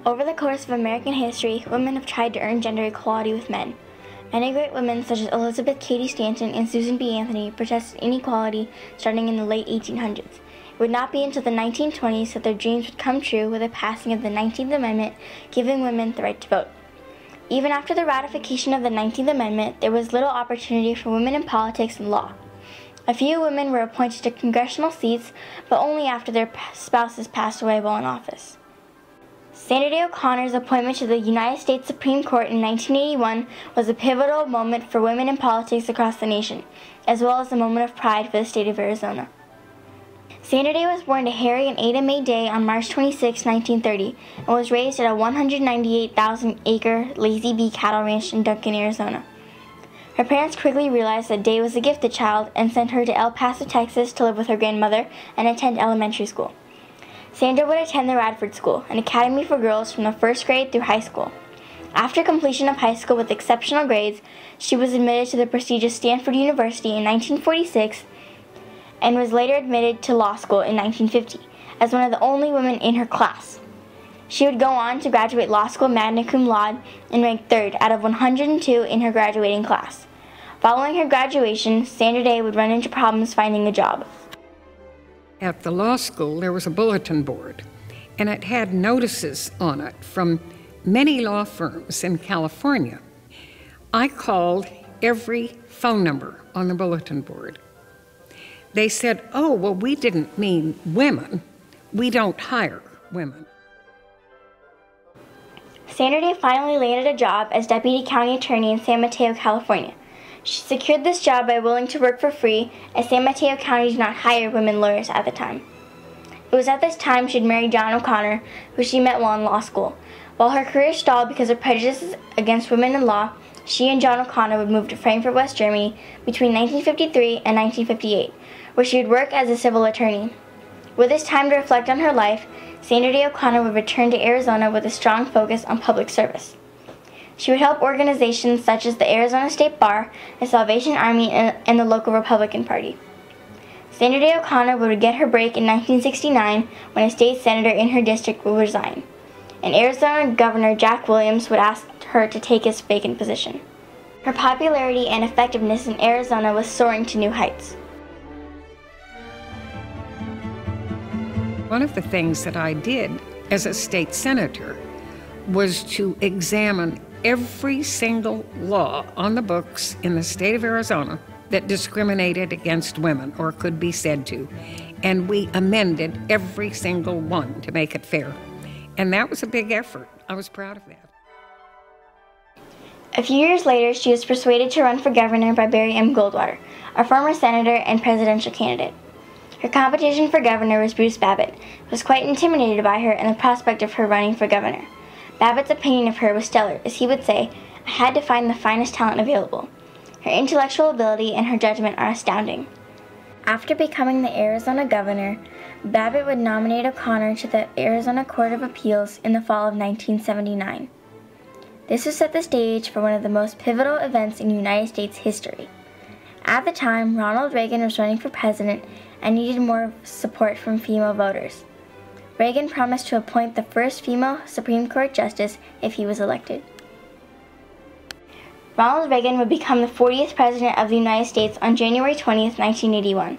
Over the course of American history, women have tried to earn gender equality with men. Many great women, such as Elizabeth Cady Stanton and Susan B. Anthony, protested inequality starting in the late 1800s. It would not be until the 1920s that their dreams would come true with the passing of the 19th Amendment, giving women the right to vote. Even after the ratification of the 19th Amendment, there was little opportunity for women in politics and law. A few women were appointed to congressional seats, but only after their spouses passed away while in office. Sandra Day O'Connor's appointment to the United States Supreme Court in 1981 was a pivotal moment for women in politics across the nation, as well as a moment of pride for the state of Arizona. Sandra Day was born to Harry and Ada Mae Day on March 26, 1930, and was raised at a 198,000-acre Lazy Bee cattle ranch in Duncan, Arizona. Her parents quickly realized that Day was a gifted child and sent her to El Paso, Texas to live with her grandmother and attend elementary school. Sandra would attend the Radford School, an academy for girls from the first grade through high school. After completion of high school with exceptional grades, she was admitted to the prestigious Stanford University in 1946 and was later admitted to law school in 1950 as one of the only women in her class. She would go on to graduate law school magna cum laude and rank third out of 102 in her graduating class. Following her graduation, Sandra Day would run into problems finding a job. At the law school, there was a bulletin board, and it had notices on it from many law firms in California. I called every phone number on the bulletin board. They said, "Oh, well, we didn't mean women. We don't hire women." Sandra Day finally landed a job as deputy county attorney in San Mateo, California. She secured this job by willing to work for free, as San Mateo County did not hire women lawyers at the time. It was at this time she had married John O'Connor, who she met while in law school. While her career stalled because of prejudices against women in law, she and John O'Connor would move to Frankfurt, West Germany between 1953 and 1958, where she would work as a civil attorney. With this time to reflect on her life, Sandra Day O'Connor would return to Arizona with a strong focus on public service. She would help organizations such as the Arizona State Bar, the Salvation Army, and the local Republican Party. Sandra Day O'Connor would get her break in 1969 when a state senator in her district would resign, and Arizona Governor Jack Williams would ask her to take his vacant position. Her popularity and effectiveness in Arizona was soaring to new heights. One of the things that I did as a state senator was to examine every single law on the books in the state of Arizona that discriminated against women, or could be said to. And we amended every single one to make it fair. And that was a big effort. I was proud of that. A few years later, she was persuaded to run for governor by Barry M. Goldwater, a former senator and presidential candidate. Her competition for governor was Bruce Babbitt, who was quite intimidated by her and the prospect of her running for governor. Babbitt's opinion of her was stellar, as he would say, "I had to find the finest talent available. Her intellectual ability and her judgment are astounding." After becoming the Arizona governor, Babbitt would nominate O'Connor to the Arizona Court of Appeals in the fall of 1979. This would set the stage for one of the most pivotal events in United States history. At the time, Ronald Reagan was running for president and needed more support from female voters. Reagan promised to appoint the first female Supreme Court justice if he was elected. Ronald Reagan would become the 40th President of the United States on January 20, 1981.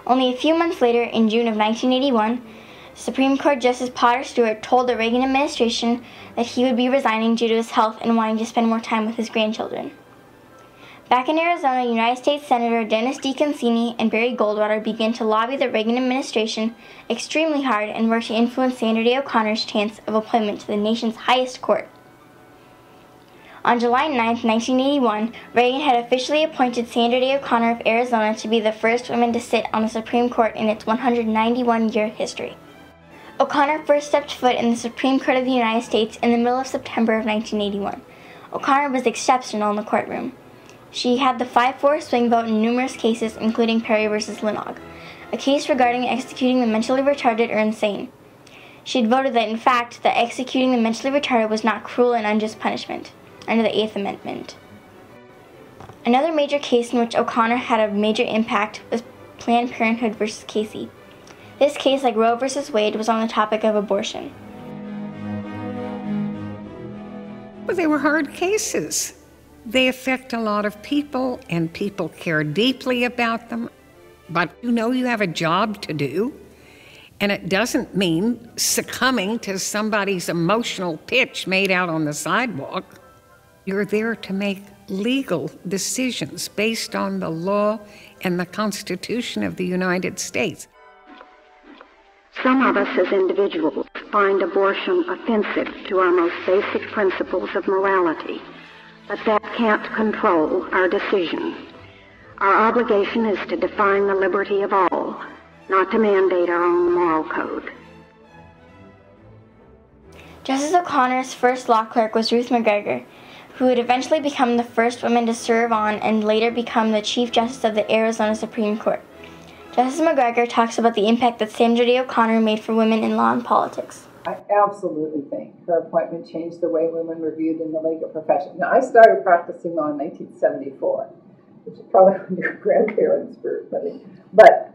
Only a few months later, in June of 1981, Supreme Court Justice Potter Stewart told the Reagan administration that he would be resigning due to his health and wanting to spend more time with his grandchildren. Back in Arizona, United States Senator Dennis D. Concini and Barry Goldwater began to lobby the Reagan administration extremely hard and worked to influence Sandra Day O'Connor's chance of appointment to the nation's highest court. On July 9, 1981, Reagan had officially appointed Sandra Day O'Connor of Arizona to be the first woman to sit on the Supreme Court in its 191-year history. O'Connor first stepped foot in the Supreme Court of the United States in the middle of September of 1981. O'Connor was exceptional in the courtroom. She had the 5-4 swing vote in numerous cases, including Perry v. Linog, a case regarding executing the mentally retarded or insane. She had voted that, in fact, that executing the mentally retarded was not cruel and unjust punishment, under the 8th Amendment. Another major case in which O'Connor had a major impact was Planned Parenthood v. Casey. This case, like Roe v. Wade, was on the topic of abortion. Well, they were hard cases. They affect a lot of people, and people care deeply about them. But you know you have a job to do, and it doesn't mean succumbing to somebody's emotional pitch made out on the sidewalk. You're there to make legal decisions based on the law and the Constitution of the United States. Some of us as individuals find abortion offensive to our most basic principles of morality, but that can't control our decision. Our obligation is to define the liberty of all, not to mandate our own moral code. Justice O'Connor's first law clerk was Ruth McGregor, who would eventually become the first woman to serve on and later become the Chief Justice of the Arizona Supreme Court. Justice McGregor talks about the impact that Sandra Day O'Connor made for women in law and politics. I absolutely think her appointment changed the way women were viewed in the legal profession. Now, I started practicing law in 1974, which is probably when your grandparents were living. But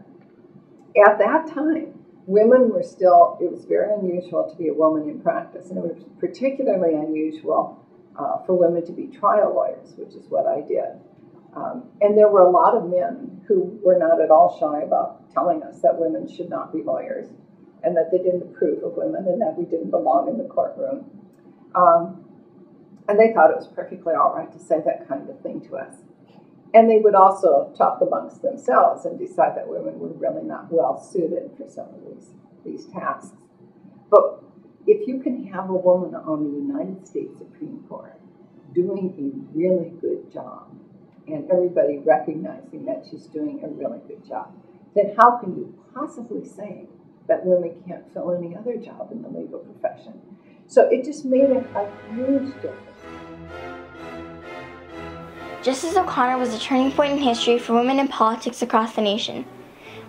at that time, women were still, it was very unusual to be a woman in practice, and it was particularly unusual for women to be trial lawyers, which is what I did. And there were a lot of men who were not at all shy about telling us that women should not be lawyers and that they didn't approve of women and that we didn't belong in the courtroom. And they thought it was perfectly all right to say that kind of thing to us. And they would also talk amongst themselves and decide that women were really not well suited for some of these tasks. But if you can have a woman on the United States Supreme Court doing a really good job, and everybody recognizing that she's doing a really good job, then how can you possibly say that women can't fill any other job in the legal profession? So it just made a huge difference. Justice O'Connor was a turning point in history for women in politics across the nation.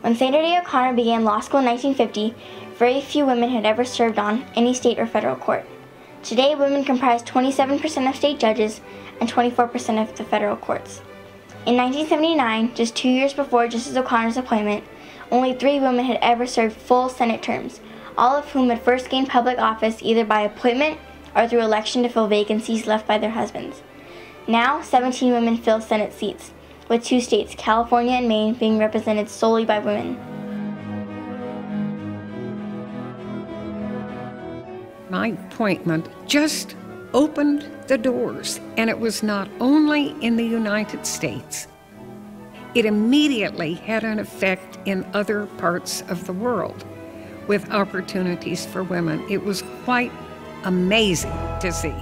When Sandra Day O'Connor began law school in 1950, very few women had ever served on any state or federal court. Today, women comprise 27% of state judges and 24% of the federal courts. In 1979, just 2 years before Justice O'Connor's appointment, only 3 women had ever served full Senate terms, all of whom had first gained public office either by appointment or through election to fill vacancies left by their husbands. Now, 17 women fill Senate seats, with 2 states, California and Maine, being represented solely by women. My appointment just opened the doors, and it was not only in the United States. It immediately had an effect in other parts of the world with opportunities for women. It was quite amazing to see.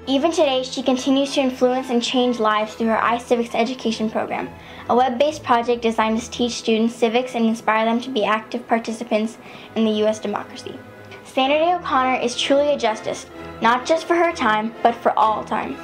Even today, she continues to influence and change lives through her iCivics education program, a web-based project designed to teach students civics and inspire them to be active participants in the U.S. democracy. Sandra Day O'Connor is truly a justice, not just for her time, but for all time.